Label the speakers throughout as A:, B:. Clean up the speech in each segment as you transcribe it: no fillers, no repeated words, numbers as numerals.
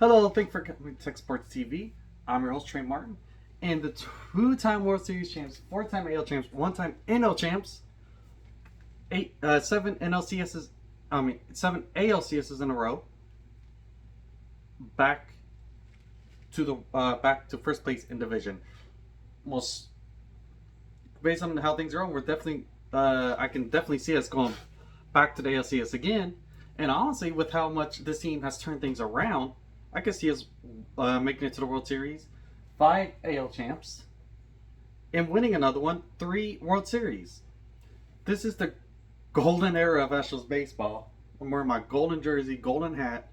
A: Hello, thank you for coming to Tech Sports TV. I'm your host, Trey Martin, and the two-time World Series champs, four-time AL champs, one-time NL champs, seven seven ALCSs in a row, back back to first place in division. Most based on how things are going, we're definitely I can definitely see us going back to the ALCS again. And honestly, with how much this team has turned things around, I could see us making it to the World Series, 5 AL champs, and winning another one, 3 World Series. This is the golden era of Astros baseball. I'm wearing my golden jersey, golden hat.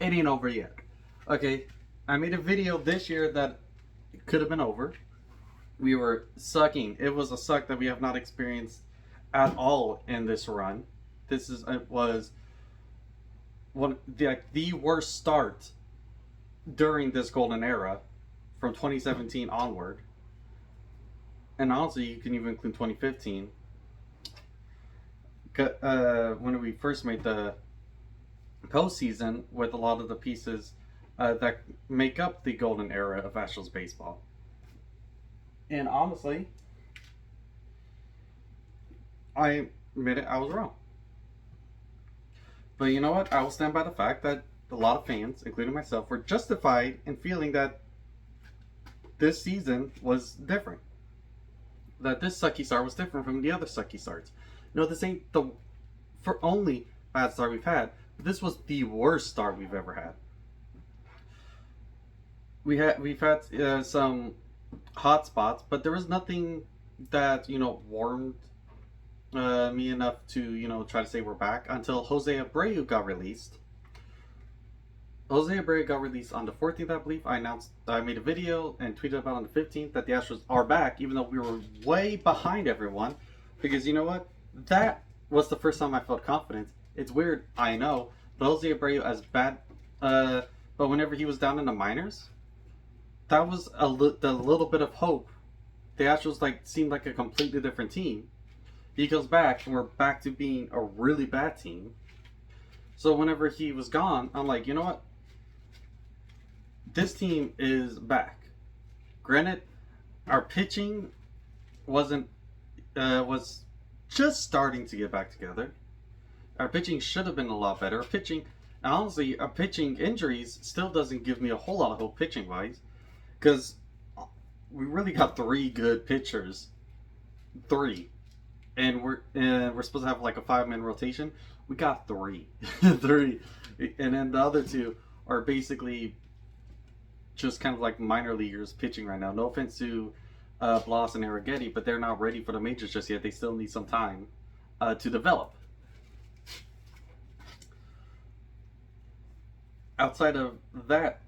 A: It ain't over yet. Okay, I made a video this year that could have been over. We were sucking. It was a suck that we have not experienced at all in this run. It was the worst start during this golden era from 2017 onward. And honestly, you can even include 2015. When we first made the postseason with a lot of the pieces that make up the golden era of Astros baseball. And honestly, I admit it, I was wrong. But you know what? I will stand by the fact that a lot of fans, including myself, were justified in feeling that this season was different. That this sucky start was different from the other sucky starts. No, this ain't the only bad start we've had. But this was the worst start we've ever had. We've had some hot spots, but there was nothing that warmed me enough to try to say we're back until Jose Abreu got released. Jose Abreu got released on the 14th, I believe. I made a video and tweeted about on the 15th that the Astros are back, even though we were way behind everyone. Because you know what? That was the first time I felt confident. It's weird, I know, but Jose Abreu as bad. But whenever he was down in the minors, that was the little bit of hope. The Astros seemed like a completely different team. He goes back, and we're back to being a really bad team. So whenever he was gone, I'm like, you know what? This team is back. Granted, our pitching was just starting to get back together. Our pitching should have been a lot better. Honestly, our pitching injuries still doesn't give me a whole lot of hope pitching wise, because we really got 3 good pitchers. 3. And we're supposed to have like a 5-man rotation. We got 3, 3, and then the other 2 are basically just kind of like minor leaguers pitching right now. No offense to Blas and Arrighetti, but they're not ready for the majors just yet. They still need some time to develop. Outside of that,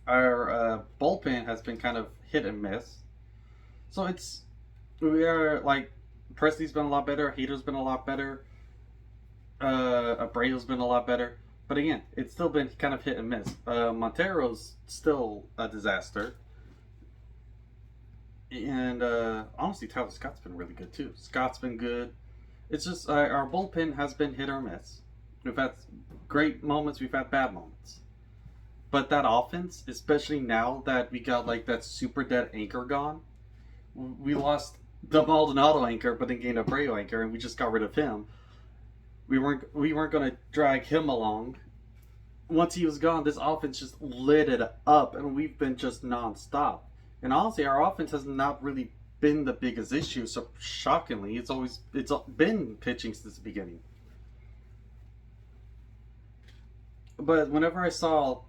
A: our bullpen has been kind of hit and miss. So we are like. Presley's been a lot better. Hader's been a lot better. Abreu's been a lot better. But again, it's still been kind of hit and miss. Montero's still a disaster. And honestly, Tyler Scott's been really good too. Scott's been good. It's just our bullpen has been hit or miss. We've had great moments. We've had bad moments. But that offense, especially now that we got that super dead anchor gone, we lost the Maldonado anchor, but then gained a Abreu anchor, and we just got rid of him. We weren't going to drag him along. Once he was gone, this offense just lit it up, and we've been just nonstop. And honestly, our offense has not really been the biggest issue. So shockingly, it's been pitching since the beginning. But whenever I saw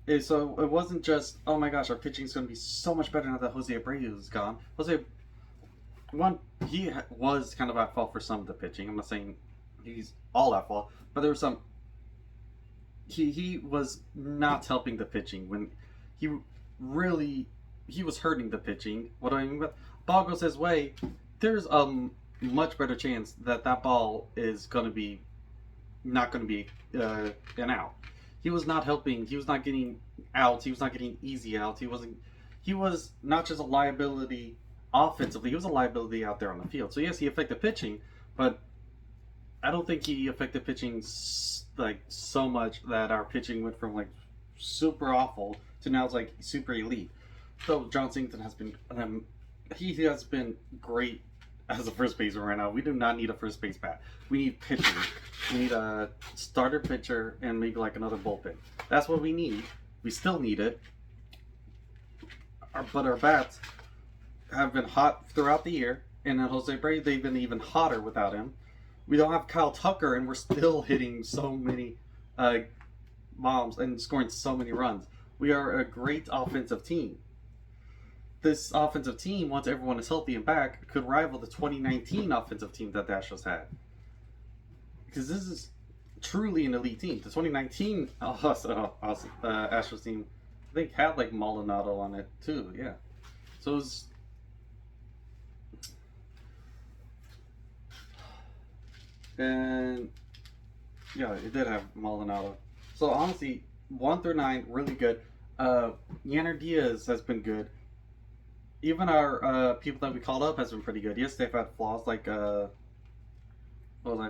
A: it, so it wasn't just, oh my gosh, our pitching is going to be so much better now that Jose Abreu is gone. He was kind of at fault for some of the pitching. I'm not saying he's all at fault, but there was some. He was not helping the pitching when he was hurting the pitching. What do I mean by ball goes his way? There's a much better chance that ball is not going to be an out. He was not helping. He was not getting outs. He was not getting easy outs. He was not just a liability offensively. He was a liability out there on the field. So yes, he affected pitching, but I don't think he affected pitching like so much that our pitching went from like super awful to now it's like super elite. So John Singleton has been he has been great as a first baseman right now. We do not need a first base bat. We need pitching. We need a starter pitcher and maybe like another bullpen. That's what we need. We still need it. But our bats have been hot throughout the year. And then Jose Abreu, they've been even hotter without him. We don't have Kyle Tucker, and we're still hitting so many bombs and scoring so many runs. We are a great offensive team. This offensive team, once everyone is healthy and back, could rival the 2019 offensive team that the Astros had. Because this is truly an elite team. The 2019 Astros team, I think, had like Maldonado on it too. Yeah. So it was. And yeah, it did have Maldonado. So honestly, 1 through 9, really good. Yanner Diaz has been good. Even our people that we called up has been pretty good. Yes, they've had flaws like I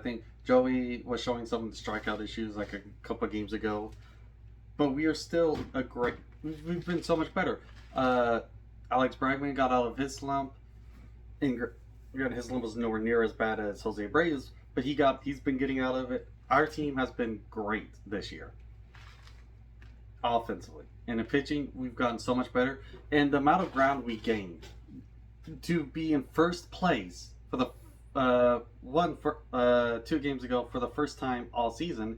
A: think Joey was showing some of the strikeout issues like a couple of games ago. But we are still a great. We've been so much better. Alex Bregman got out of his slump. His slump was nowhere near as bad as Jose Abreu's, but he's been getting out of it. Our team has been great this year, offensively. And in pitching, we've gotten so much better. And the amount of ground we gained to be in first place for the 2 games ago for the first time all season,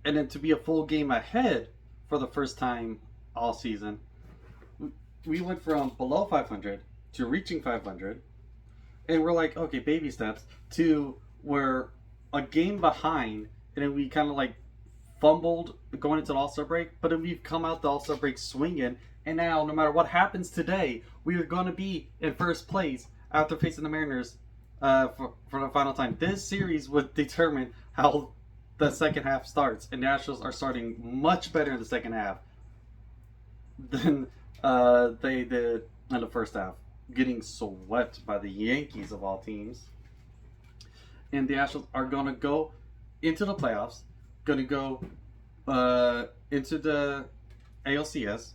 A: and then to be a full game ahead for the first time all season, we went from below 500 to reaching 500, and we're like, okay, baby steps, to we're a game behind, and then we kind of like fumbled going into the All-Star break, but then we've come out the All-Star break swinging, and now no matter what happens today, we are going to be in first place after facing the Mariners for the final time. This series would determine how the second half starts, and the Astros are starting much better in the second half than they did in the first half, getting swept by the Yankees of all teams. And the Astros are going to go into the playoffs, going to go into the ALCS.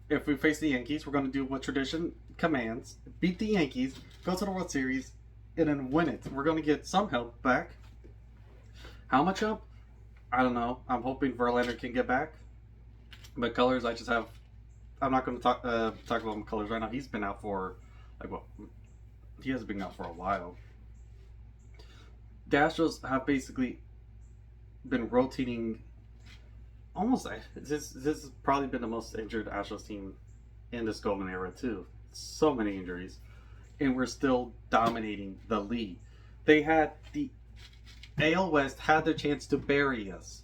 A: If we face the Yankees, we're going to do what tradition commands, beat the Yankees, go to the World Series, and then win it. We're going to get some help back. How much help? I don't know. I'm hoping Verlander can get back. But Colors, I'm not going to talk about Colors right now. He's been out for, he hasn't been out for a while. The Astros have basically been rotating almost. This has probably been the most injured Astros team in this golden era too. So many injuries, and we're still dominating the league. They had the AL West had their chance to bury us.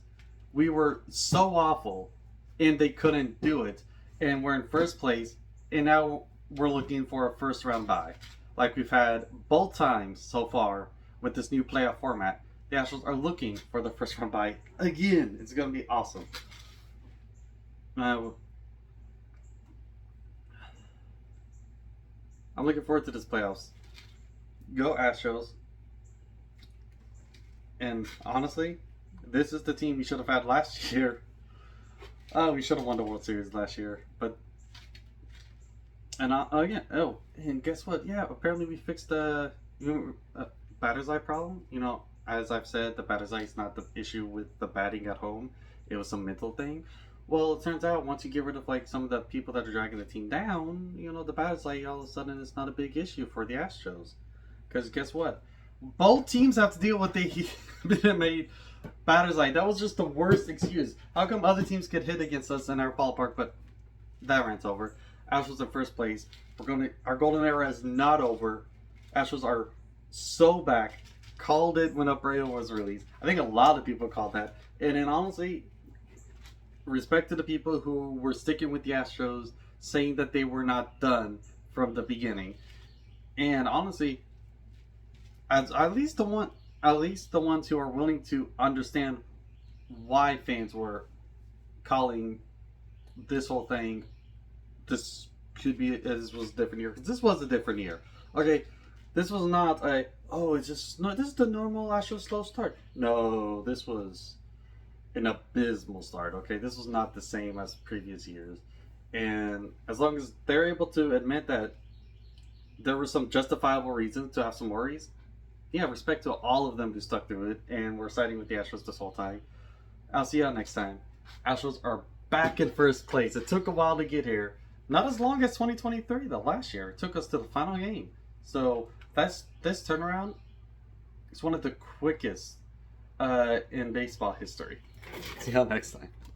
A: We were so awful, and they couldn't do it. And we're in first place, and now we're looking for a first round bye, like we've had both times so far with this new playoff format. The Astros are looking for the first round bye again. It's going to be awesome. I'm looking forward to this playoffs. Go Astros. And honestly, this is the team we should have had last year. Oh, we should have won the World Series last year. And guess what? Yeah, apparently we fixed the batter's eye problem. As I've said, the batter's eye is not the issue with the batting at home. It was some mental thing. Well, it turns out once you get rid of some of the people that are dragging the team down, the batter's eye all of a sudden is not a big issue for the Astros. Because guess what? Both teams have to deal with the made batter's eye. That was just the worst excuse. How come other teams get hit against us in our ballpark, but that rant's over. Astros in first place. Our golden era is not over. Astros are so back. Called it when Abreu was released. I think a lot of people called that. And then honestly, respect to the people who were sticking with the Astros, saying that they were not done from the beginning. And honestly, at least the ones who are willing to understand why fans were calling this whole thing, this was a different year. Because this was a different year. Okay, This was not a, oh, it's just, no, this is the normal Astros slow start. No, this was an abysmal start, okay? This was not the same as previous years. And as long as they're able to admit that there were some justifiable reasons to have some worries, yeah, respect to all of them who stuck through it and were siding with the Astros this whole time. I'll see y'all next time. Astros are back in first place. It took a while to get here. Not as long as 2023, the last year. It took us to the final game. So that's this turnaround is one of the quickest in baseball history. See y'all next time.